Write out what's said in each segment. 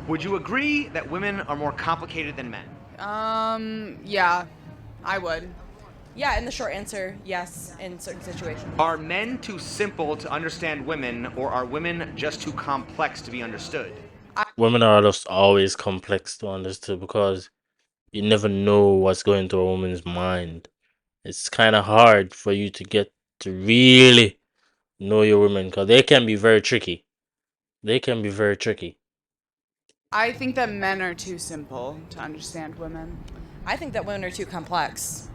Would you agree that women are more complicated than men? Yeah, I would. Yeah, and the short answer, yes, in certain situations. Are men too simple to understand women, or are women just too complex to be understood? Women are just always complex to understand because you never know what's going through a woman's mind. It's kind of hard for you to get to really know your women because they can be very tricky. They can be very tricky. I think that men are too simple to understand women. I think that women are too complex.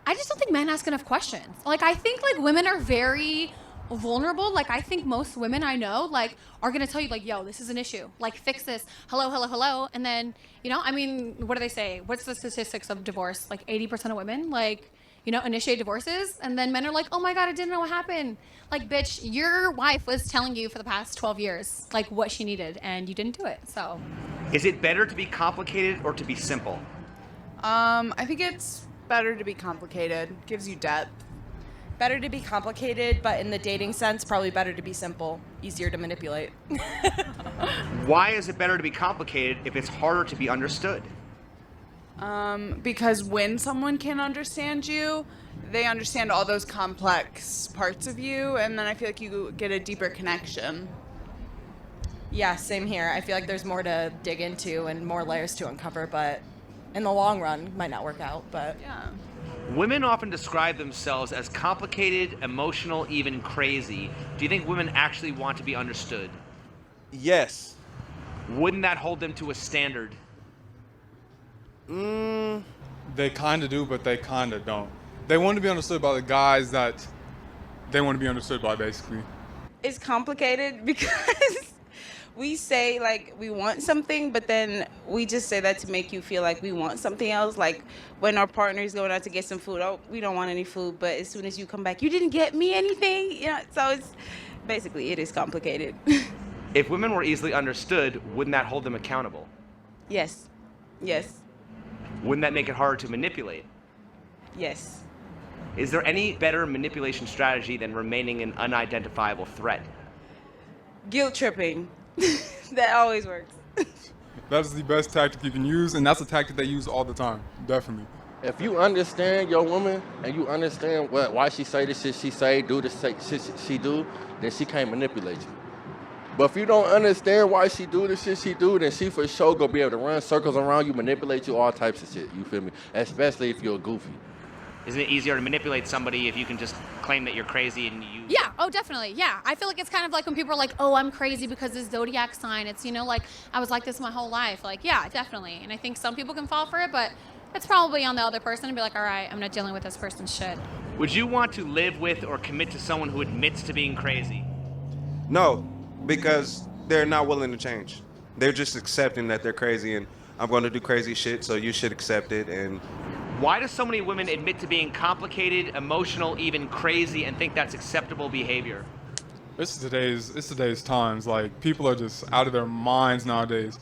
I just don't think men ask enough questions. Like, I think, like, women are very vulnerable. Like, I think most women I know, like, are going to tell you, like, yo, this is an issue. Like, fix this. Hello, hello, hello. And then, you know, I mean, what do they say? What's the statistics of divorce? Like, 80% of women, like, you know, initiate divorces. And then men are like, oh, my God, I didn't know what happened. Like, bitch, your wife was telling you for the past 12 years, like, what she needed, and you didn't do it. So. Is it better to be complicated or to be simple? I think it's better to be complicated. Gives you depth. Better to be complicated, but in the dating sense, probably better to be simple. Easier to manipulate. Why is it better to be complicated if it's harder to be understood? Because when someone can understand you, they understand all those complex parts of you, and then I feel like you get a deeper connection. Yeah, same here. I feel like there's more to dig into and more layers to uncover, but in the long run, might not work out, but Yeah. Women often describe themselves as complicated, emotional, even crazy. Do you think women actually want to be understood? Yes. Wouldn't that hold them to a standard? They kind of do, but they kind of don't. They want to be understood by the guys that they want to be understood by, basically. It's complicated because we say like we want something, but then we just say that to make you feel like we want something else. Like when our partner is going out to get some food, oh, we don't want any food, but as soon as you come back, you didn't get me anything. Yeah, so it's basically it is complicated. If women were easily understood, wouldn't that hold them accountable? Yes, yes, Wouldn't that make it harder to manipulate? yes. Is there any better manipulation strategy than remaining an unidentifiable threat? Guilt tripping. That always works. That's the best tactic you can use, and that's a tactic they use all the time, definitely. If you understand your woman and you understand why she say the shit she say, do the shit she do, then she can't manipulate you. But if you don't understand why she do the shit she do, then she for sure gonna be able to run circles around you, manipulate you, all types of shit. You feel me? Especially if you're goofy. Isn't it easier to manipulate somebody if you can just claim that you're crazy and you... Yeah, oh, definitely. Yeah. I feel like it's kind of like when people are like, oh, I'm crazy because this zodiac sign. It's, you know, like I was like this my whole life. Like, yeah, definitely. And I think some people can fall for it, but it's probably on the other person and be like, all right, I'm not dealing with this person's shit. Would you want to live with or commit to someone who admits to being crazy? No, because they're not willing to change. They're just accepting that they're crazy and I'm going to do crazy shit, so you should accept it. And Why do so many women admit to being complicated, emotional, even crazy, and think that's acceptable behavior? It's today's times. Like, people are just out of their minds nowadays.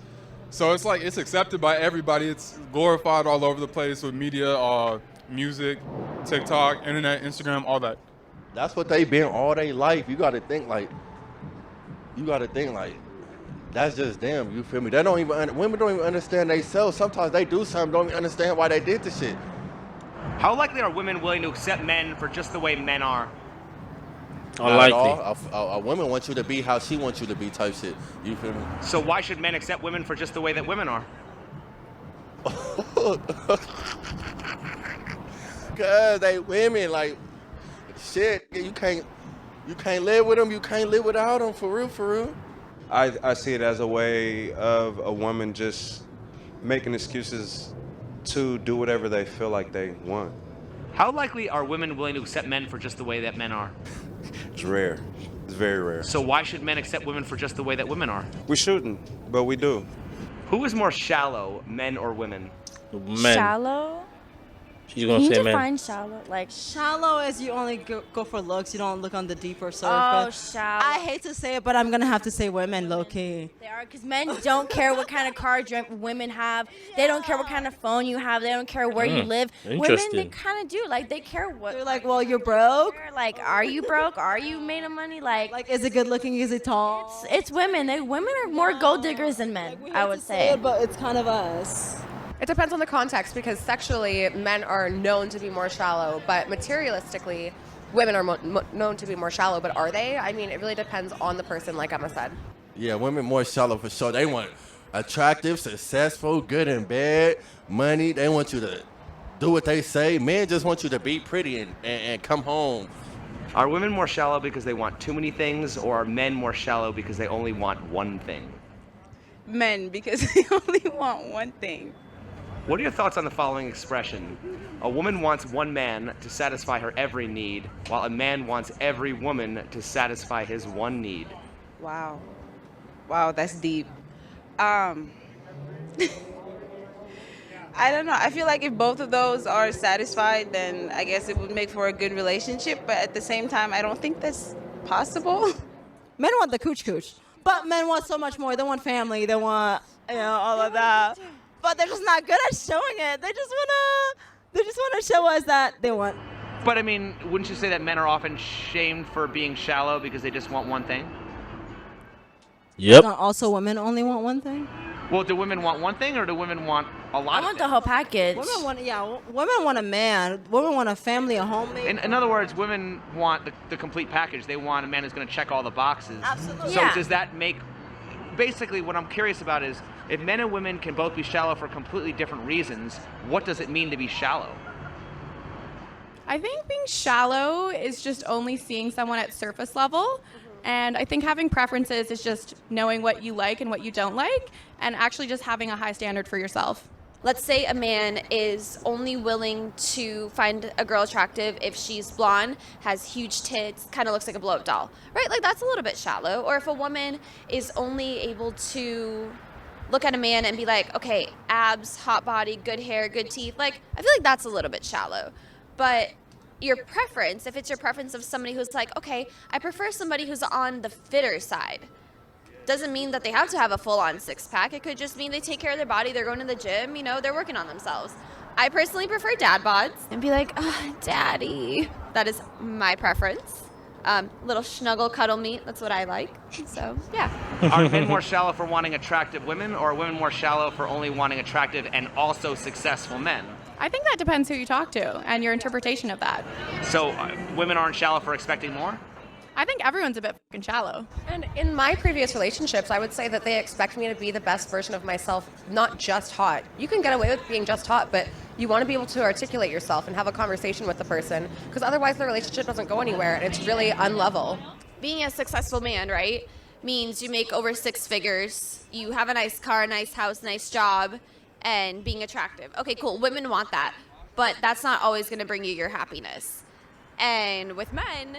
So it's like, it's accepted by everybody. It's glorified all over the place with media, music, TikTok, internet, Instagram, all that. That's what they been all their life. You gotta think like, that's just them. You feel me? They don't even women don't even understand themselves. Sometimes they do something, don't even understand why they did the shit. How likely are women willing to accept men for just the way men are? Not at all. A woman wants you to be how she wants you to be, type shit. You feel me? So why should men accept women for just the way that women are? Cause they women, like, shit. You can't live with them. You can't live without them. For real, for real. I see it as a way of a woman just making excuses to do whatever they feel like they want. How likely are women willing to accept men for just the way that men are? It's rare. It's very rare. So why should men accept women for just the way that women are? We shouldn't, but we do. Who is more shallow, men or women? Men. Shallow? She's gonna Can you say men. define shallow? Like, Shallow is you only go for looks. You don't look on the deeper surface. oh, shallow. I hate to say it, but I'm gonna have to say women, low key. They are, because men don't care what kind of car women have. They don't care what kind of phone you have. They don't care where you live. Women, they Interesting. kind of do. Like, they care what. They're like, well, you're broke. Like, are you broke? Are you made of money? Like, is it good looking? Is it tall? It's women. Women are more gold diggers than men, I would say. It, but it's kind of us. It depends on the context because sexually, men are known to be more shallow, but materialistically, women are known to be more shallow. But are they? I mean, it really depends on the person, like Emma said. Yeah, women more shallow for sure. They want attractive, successful, good in bed, money. They want you to do what they say. Men just want you to be pretty and come home. Are women more shallow because they want too many things, or are men more shallow because they only want one thing? Men, because they only want one thing. What are your thoughts on the following expression? A woman wants one man to satisfy her every need, while a man wants every woman to satisfy his one need. Wow. Wow, that's deep. I don't know. I feel like if both of those are satisfied, then I guess it would make for a good relationship. But at the same time, I don't think that's possible. Men want the cooch, but men want so much more. They want family. They want, all of that. But they're just not good at showing it. They just wanna show us that they want. But I mean, wouldn't you say that men are often shamed for being shallow because they just want one thing? Yep. Don't also women only want one thing? Well, do women want one thing or do women want a lot I of want the things? whole package. Women want a man. Women want a family, a home. In other words, women want the complete package. They want a man who's going to check all the boxes. Absolutely. So Yeah. does that make... Basically, what I'm curious about is, if men and women can both be shallow for completely different reasons, what does it mean to be shallow? I think being shallow is just only seeing someone at surface level. And I think having preferences is just knowing what you like and what you don't like, and actually just having a high standard for yourself. Let's say a man is only willing to find a girl attractive if she's blonde, has huge tits, kind of looks like a blow-up doll, right? Like, that's a little bit shallow. Or if a woman is only able to look at a man and be like, okay, abs, hot body, good hair, good teeth, like, I feel like that's a little bit shallow. But your preference, if it's your preference of somebody who's like, okay, I prefer somebody who's on the fitter side, doesn't mean that they have to have a full-on six-pack. It could just mean they take care of their body, they're going to the gym, they're working on themselves. I personally prefer dad bods and be like, oh, daddy. That is my preference. Little snuggle cuddle meat, that's what I like. So, yeah. Are men more shallow for wanting attractive women, or are women more shallow for only wanting attractive and also successful men? I think that depends who you talk to and your interpretation of that. So women aren't shallow for expecting more? I think everyone's a bit fucking shallow. And in my previous relationships, I would say that they expect me to be the best version of myself, not just hot. You can get away with being just hot, but you want to be able to articulate yourself and have a conversation with the person, because otherwise the relationship doesn't go anywhere and it's really unlevel. Being a successful man, right, means you make over six figures, you have a nice car, nice house, nice job, and being attractive. Okay, cool. Women want that, but that's not always going to bring you your happiness. And with men,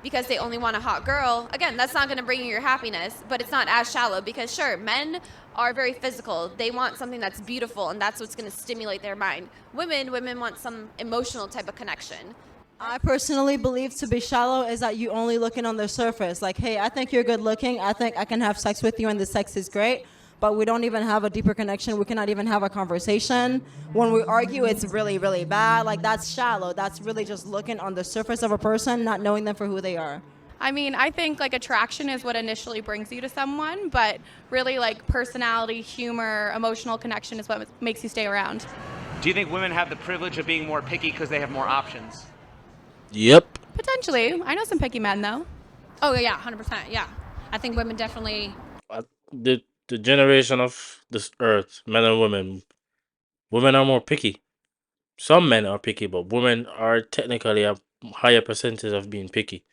because they only want a hot girl, again, that's not going to bring you your happiness, but it's not as shallow because, sure, men are very physical. They want something that's beautiful, and that's what's going to stimulate their mind. Women want some emotional type of connection. I personally believe to be shallow is that you only looking on the surface. Like, hey, I think you're good looking. I think I can have sex with you and the sex is great. But we don't even have a deeper connection. We cannot even have a conversation. When we argue, it's really, really bad. Like, that's shallow. That's really just looking on the surface of a person, not knowing them for who they are. I mean, I think like attraction is what initially brings you to someone, but really like personality, humor, emotional connection is what makes you stay around. Do you think women have the privilege of being more picky because they have more options? Yep. Potentially. I know some picky men though. Oh yeah, 100%. Yeah, I think women definitely. The generation of this earth, men and women are more picky. Some men are picky, but women are technically a higher percentage of being picky.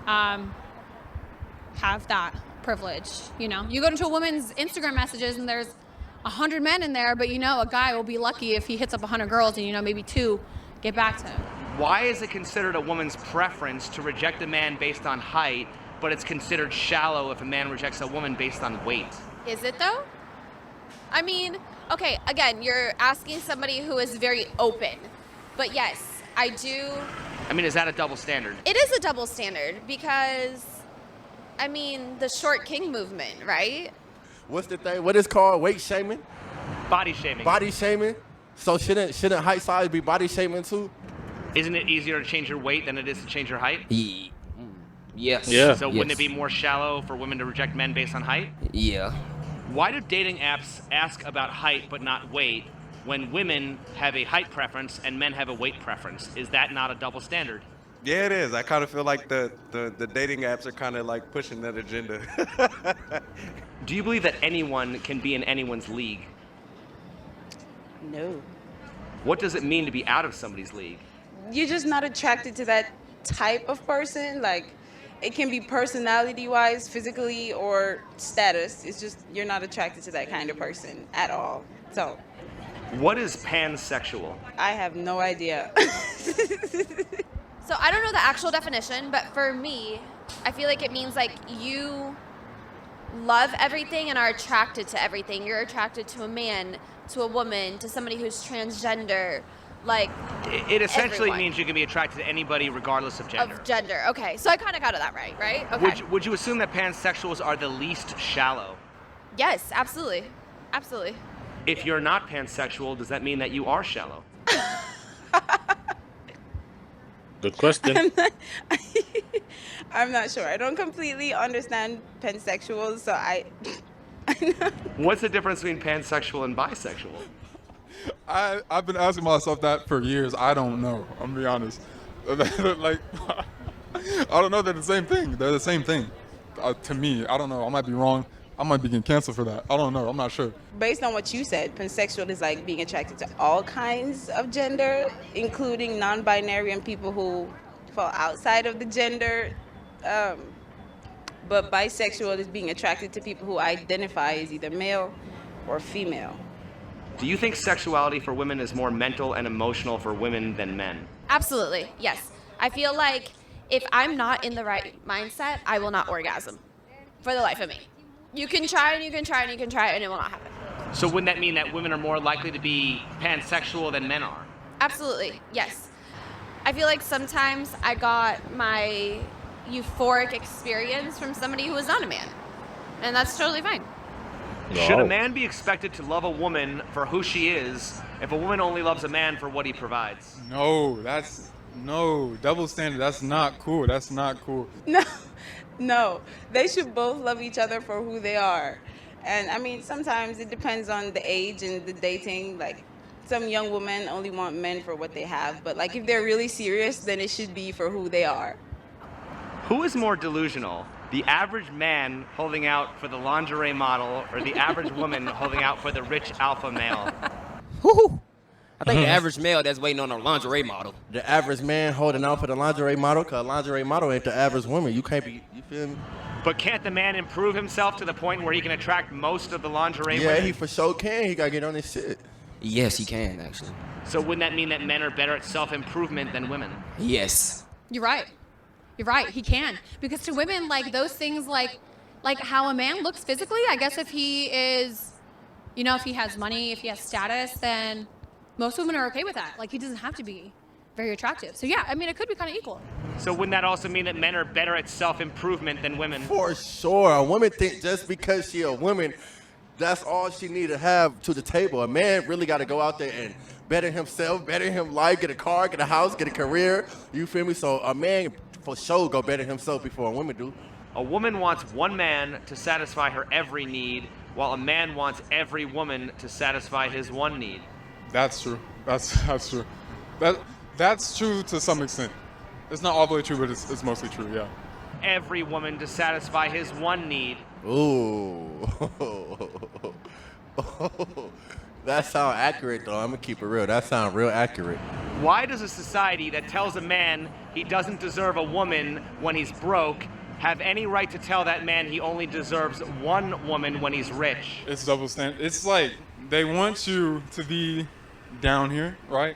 Have that privilege. You go into a woman's Instagram messages and there's 100 men in there, but a guy will be lucky if he hits up 100 girls and maybe 2 get back to him. Why is it considered a woman's preference to reject a man based on height, but it's considered shallow if a man rejects a woman based on weight? Is it though? I mean, okay, again, you're asking somebody who is very open. But yes, I do. I mean, is that a double standard? It is a double standard because, I mean, the short king movement, right? What's the thing? What is called weight shaming? Body shaming. Body shaming. So shouldn't height size be body shaming too? Isn't it easier to change your weight than it is to change your height? Yes. Yeah. So wouldn't it be more shallow for women to reject men based on height? Yeah. Why do dating apps ask about height but not weight when women have a height preference and men have a weight preference? Is that not a double standard? Yeah, it is. I kind of feel like the dating apps are kind of like pushing that agenda. Do you believe that anyone can be in anyone's league? No. What does it mean to be out of somebody's league? You're just not attracted to that type of person. Like, it can be personality-wise, physically, or status. It's just you're not attracted to that kind of person at all. So, What is pansexual? I have no idea. So I don't know the actual definition, but for me, I feel like it means like you love everything and are attracted to everything. You're attracted to a man, to a woman, to somebody who's transgender, like It essentially everyone. means you can be attracted to anybody regardless of gender. Of gender. Okay, so I kind of got that right? Okay. Would you assume that pansexuals are the least shallow? Yes, absolutely. Absolutely. If you're not pansexual, does that mean that you are shallow? Good question. I'm not sure. I don't completely understand pansexuals, so What's the difference between pansexual and bisexual? I've been asking myself that for years. I don't know. I'm gonna be honest. Like, I don't know. They're the same thing. They're the same thing. To me, I don't know. I might be wrong. I might be getting canceled for that. I don't know. I'm not sure. based on what you said, pansexual is like being attracted to all kinds of gender, including non-binary and people who fall outside of the gender. But bisexual is being attracted to people who identify as either male or female. Do you think sexuality for women is more mental and emotional for women than men? Absolutely. Yes. I feel like if I'm not in the right mindset, I will not orgasm for the life of me. You can try and you can try and you can try and it will not happen. So wouldn't that mean that women are more likely to be pansexual than men are? Absolutely. Yes. I feel like sometimes I got my euphoric experience from somebody who was not a man. And that's totally fine. Should a man be expected to love a woman for who she is if a woman only loves a man for what he provides? No, double standard. That's not cool. That's not cool. No, they should both love each other for who they are. And I mean, sometimes it depends on the age and the dating. Like, some young women only want men for what they have. But like, if they're really serious, then it should be for who they are. Who is more delusional? The average man holding out for the lingerie model or the average woman holding out for the rich alpha male? I think the average male that's waiting on a lingerie model. The average man holding out for the lingerie model, cause lingerie model ain't the average woman. You can't be, you feel me? But can't the man improve himself to the point where he can attract most of the lingerie Yeah, women? he for sure can. He gotta get on his shit. Yes, he can actually. So wouldn't that mean that men are better at self-improvement than women? Yes. You're right. You're right. He can. Because to women, like those things, like how a man looks physically, I guess if he is, you know, if he has money, if he has status, then most women are okay with that. Like, he doesn't have to be very attractive. So yeah, I mean, it could be kind of equal. So wouldn't that also mean that men are better at self-improvement than women? For sure. A woman think just because she a woman, that's all she need to have to the table. A man really got to go out there and better himself, better him life, get a car, get a house, get a career. You feel me? So a man for sure go better himself before a woman do. A woman wants one man to satisfy her every need, while a man wants every woman to satisfy his one need. That's true. That's true. That's true to some extent. It's not all the way true, but it's mostly true. Yeah. Every woman to satisfy his one need. Ooh. That sound accurate though. I'm gonna keep it real. That sound real accurate. Why does a society that tells a man he doesn't deserve a woman when he's broke have any right to tell that man he only deserves one woman when he's rich? It's double standard. It's like they want you to be down here, right?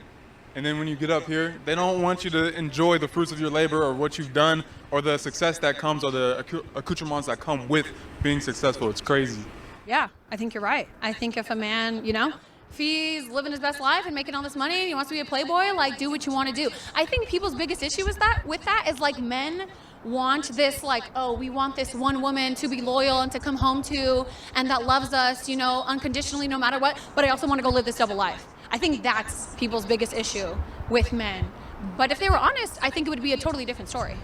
And then when you get up here, they don't want you to enjoy the fruits of your labor or what you've done or the success that comes or the accoutrements that come with being successful. It's crazy. Yeah, I think you're right. I think if a man, you know, If he's living his best life and making all this money and he wants to be a playboy, like, do what you want to do. I think people's biggest issue is that is like men want this, like, oh, we want this one woman to be loyal and to come home to and that loves us, you know, unconditionally no matter what, but I also want to go live this double life. I think that's people's biggest issue with men. But if they were honest, I think it would be a totally different story.